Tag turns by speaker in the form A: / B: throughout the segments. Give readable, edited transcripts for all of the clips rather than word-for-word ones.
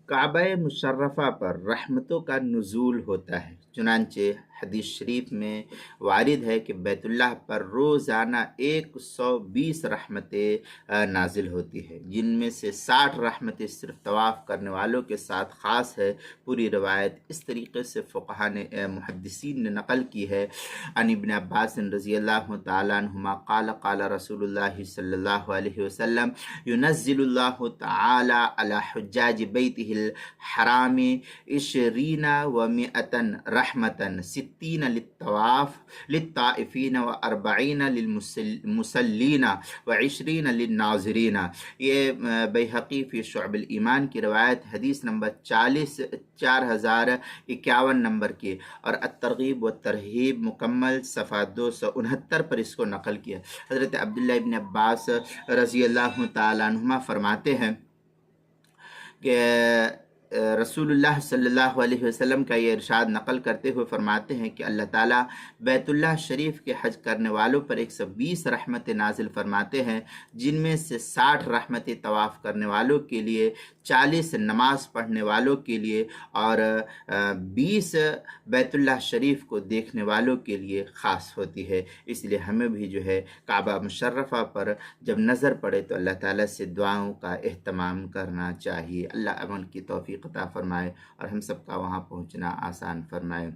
A: काबा मुशर्रफ़ा पर रहमतों का नुज़ूल होता है। चुनांचे हदीस शरीफ में वारिद है कि बैतुल्लाह पर रोज़ाना 120 रहमतें नाजिल होती है, जिनमें से 60 रहमतें सिर्फ तवाफ़ करने वालों के साथ ख़ास है। पूरी रवायत इस तरीके से फ़ुक़हा ने मुहद्दिसीन ने नक़ल की है। अन इब्न अब्बास रज़ियल्लाहु तआला अन्हुमा क़ाल क़ाल रसूलुल्लाह सल्लल्लाहु अलैहि वसल्लम युनज़्ज़िलुल्लाहु तआला अला हुज्जाज बैतिहिल हरामी इशरीना व मिअतन रहमतन सित्तीन लित्तवाफ लित्ताइफीन व अरबईन लिलमुसल्लीना व इशरीन लिन्नाज़िरीना। ये बैहक़ी फ़ी शुअबुल ईमान की रवायत हदीस नंबर 4051 नंबर की, और अत-तरग़ीब व तरहीब मुकम्मल सफ़ा 269 पर इसको नकल किया। हज़रत अब्दुल्ला इब्न अब्बास रज़ियल्लाहु ताला अन्हुमा फरमाते हैं कि रसूलुल्लाह सल्लल्लाहु अलैहि वसल्लम का ये इरशाद नकल करते हुए फरमाते हैं कि अल्लाह ताला बैतुल्लाह शरीफ के हज करने वालों पर 120 रहमतें नाजिल फरमाते हैं, जिनमें से 60 रहमतें तवाफ़ करने वालों के लिए, 40 नमाज पढ़ने वालों के लिए और 20 बैतुल्लाह शरीफ को देखने वालों के लिए ख़ास होती है। इसलिए हमें भी जो है काबा मुशर्रफ़ा पर जब नज़र पड़े तो अल्लाह ताला से दुआओं का एहतमाम करना चाहिए। अल्लाह अमल की तौफ़ीक़ अता फ़रमाए और हम सब का वहाँ पहुँचना आसान फ़रमाए।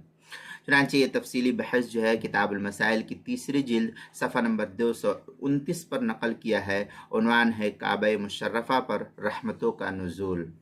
A: चुनांचे ये तफसीली बहस जो है किताबुल मसाइल की तीसरी जिल्द सफ़ा नंबर 229 पर नकल किया है। उन्वान है काबा मुशर्रफ़ा पर रहमतों का नुज़ूल।